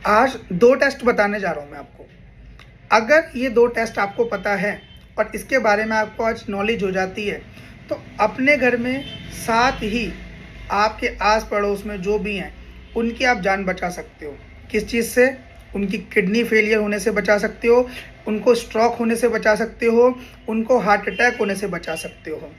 आज दो टेस्ट बताने जा रहा हूँ मैं आपको। अगर ये दो टेस्ट आपको पता है और इसके बारे में आपको आज नॉलेज हो जाती है, तो अपने घर में साथ ही आपके आस पड़ोस में जो भी हैं उनकी आप जान बचा सकते हो। किस चीज़ से? उनकी किडनी फेलियर होने से बचा सकते हो, उनको स्ट्रोक होने से बचा सकते हो, उनको हार्ट अटैक होने से बचा सकते हो।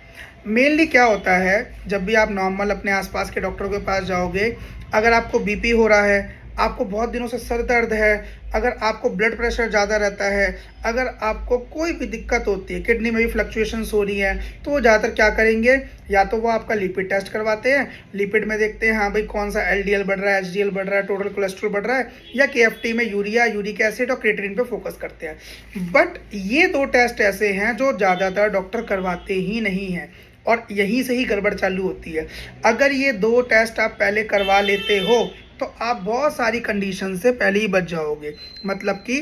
मेनली क्या होता है, जब भी आप नॉर्मल अपने आसपास के डॉक्टर के पास जाओगे, अगर आपको बीपी हो रहा है, आपको बहुत दिनों से सर दर्द है, अगर आपको ब्लड प्रेशर ज़्यादा रहता है, अगर आपको कोई भी दिक्कत होती है, किडनी में भी फ्लक्चुएशंस हो रही हैं, तो वो ज़्यादातर क्या करेंगे, या तो वो आपका लिपिड टेस्ट करवाते हैं। लिपिड में देखते हैं हाँ भाई कौन सा एलडीएल बढ़ रहा है, एचडीएल बढ़ रहा है, टोटल कोलेस्ट्रॉल बढ़ रहा है, या केएफटी में यूरिया, यूरिक एसिड और क्रिएटिनिन पे फोकस करते हैं। बट ये दो टेस्ट ऐसे हैं जो ज़्यादातर डॉक्टर करवाते ही नहीं हैं और यहीं से ही गड़बड़ चालू होती है। अगर ये दो टेस्ट आप पहले करवा लेते हो तो आप बहुत सारी कंडीशन से पहले ही बच जाओगे। मतलब कि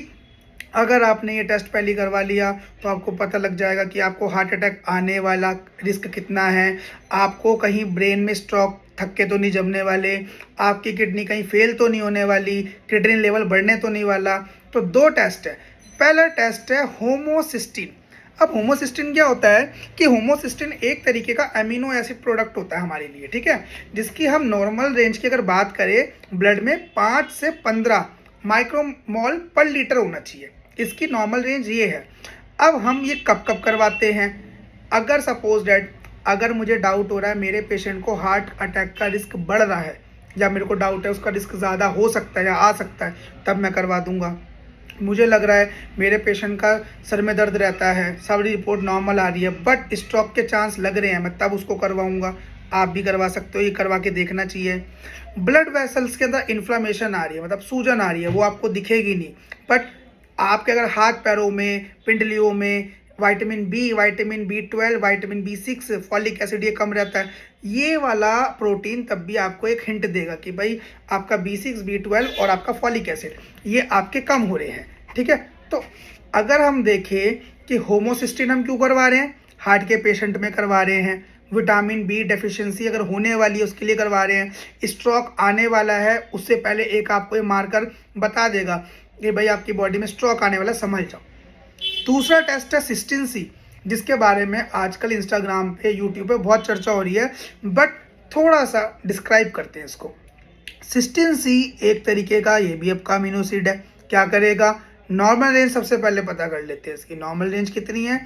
अगर आपने ये टेस्ट पहले करवा लिया तो आपको पता लग जाएगा कि आपको हार्ट अटैक आने वाला रिस्क कितना है, आपको कहीं ब्रेन में स्ट्रोक थक्के तो नहीं जमने वाले, आपकी किडनी कहीं फेल तो नहीं होने वाली, क्रिएटिनिन लेवल बढ़ने तो नहीं वाला। तो दो टेस्ट है। पहला टेस्ट है होमोसिस्टिन। अब होमोसिस्टिन क्या होता है कि होमोसिस्टिन एक तरीके का अमीनो एसिड प्रोडक्ट होता है हमारे लिए, ठीक है, जिसकी हम नॉर्मल रेंज की अगर बात करें ब्लड में 5 से 15 माइक्रोमोल पर लीटर होना चाहिए। इसकी नॉर्मल रेंज ये है। अब हम ये कब कब करवाते हैं? अगर सपोज डैट अगर मुझे डाउट हो रहा है मेरे पेशेंट को हार्ट अटैक का रिस्क बढ़ रहा है, या मेरे को डाउट है उसका रिस्क ज़्यादा हो सकता है या आ सकता है, तब मैं करवा दूंगा। मुझे लग रहा है मेरे पेशेंट का सर में दर्द रहता है, सारी रिपोर्ट नॉर्मल आ रही है, बट स्ट्रोक के चांस लग रहे हैं, मैं तब उसको करवाऊंगा। आप भी करवा सकते हो, ये करवा के देखना चाहिए। ब्लड वेसल्स के अंदर इन्फ्लामेशन आ रही है, मतलब सूजन आ रही है, वो आपको दिखेगी नहीं, बट आपके अगर हाथ पैरों में, पिंडलियों में vitamin B, vitamin B 12, vitamin B 6, folic acid ये कम रहता है, ये वाला प्रोटीन तब भी आपको एक हिंट देगा कि भाई आपका बी 6, बी 12 और आपका फॉलिक एसिड ये आपके कम हो रहे हैं, ठीक है। तो अगर हम देखें कि होमोसिस्टिन हम क्यों करवा रहे हैं, हार्ट के पेशेंट में करवा रहे हैं, विटामिन बी डेफिशिएंसी अगर होने वाली है उसके लिए करवा रहे हैं, स्ट्रोक आने वाला है उससे पहले एक आपको ये मार्कर बता देगा कि भाई आपकी बॉडी में स्ट्रोक आने वाला, समझ जाओ। दूसरा टेस्ट है सिस्टीन सी, जिसके बारे में आजकल इंस्टाग्राम पे, यूट्यूब पे बहुत चर्चा हो रही है, बट थोड़ा सा डिस्क्राइब करते हैं इसको। सिस्टीन सी एक तरीके का ये भी आपका अमीनो एसिड है। क्या करेगा? नॉर्मल रेंज सबसे पहले पता कर लेते हैं इसकी। नॉर्मल रेंज कितनी है?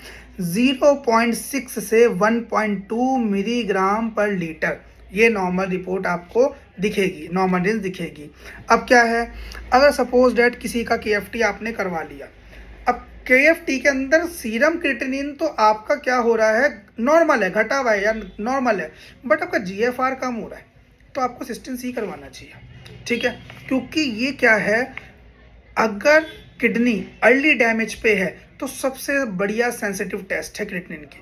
0.6 से 1.2 मिलीग्राम पर लीटर, ये नॉर्मल रिपोर्ट आपको दिखेगी, नॉर्मल रेंज दिखेगी। अब क्या है, अगर सपोज डैट किसी का केएफटी आपने करवा लिया, अब केएफटी के अंदर सीरम क्रिएटिनिन तो आपका क्या हो रहा है, नॉर्मल है, घटा हुआ है या नॉर्मल है, बट आपका जीएफआर कम हो रहा है, तो आपको सिस्टीन सी करवाना चाहिए, ठीक है। क्योंकि ये क्या है, अगर किडनी अर्ली डैमेज पे है तो सबसे बढ़िया सेंसिटिव टेस्ट है क्रिएटिनिन की,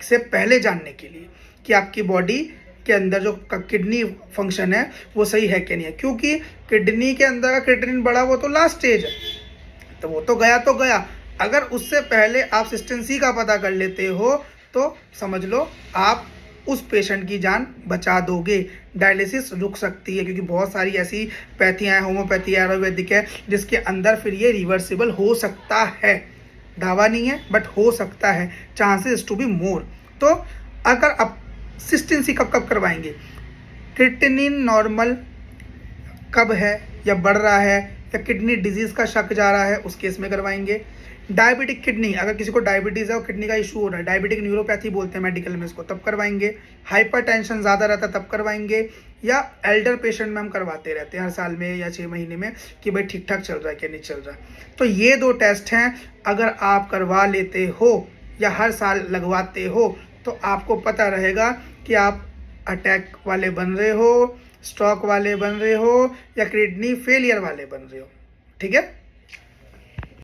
से पहले जानने के लिए कि आपकी बॉडी के अंदर जो किडनी फंक्शन है वो सही है कि नहीं है। क्योंकि किडनी के अंदर का क्रिएटिनिन बढ़ा वो तो लास्ट स्टेज है, तो वो तो गया। अगर उससे पहले आप सिस्टीन सी का पता कर लेते हो तो समझ लो आप उस पेशेंट की जान बचा दोगे। डायलिसिस रुक सकती है, क्योंकि बहुत सारी ऐसी पैथियाँ हैं, होम्योपैथी आयुर्वेदिक है, जिसके अंदर फिर ये रिवर्सिबल हो सकता है। दावा नहीं है बट हो सकता है, चांसेस टू बी मोर। तो अगर आप सिस्टीन सी कब कब करवाएंगे, क्रिएटिनिन नॉर्मल कब है या बढ़ रहा है या किडनी डिजीज़ का शक जा रहा है उस केस में करवाएंगे। डायबिटिक किडनी, अगर किसी को डायबिटीज़ है और किडनी का इशू हो रहा है, डायबिटिक न्यूरोपैथी बोलते हैं मेडिकल में इसको, तब करवाएंगे। हाइपरटेंशन ज़्यादा रहता है तब करवाएंगे। या एल्डर पेशेंट में हम करवाते रहते हैं हर साल में या 6 महीने में कि भाई ठीक ठाक चल रहा है कि नहीं चल रहा है। तो ये दो टेस्ट हैं, अगर आप करवा लेते हो या हर साल लगवाते हो तो आपको पता रहेगा कि आप अटैक वाले बन रहे हो, स्ट्रोक वाले बन रहे हो या किडनी फेलियर वाले बन रहे हो, ठीक है।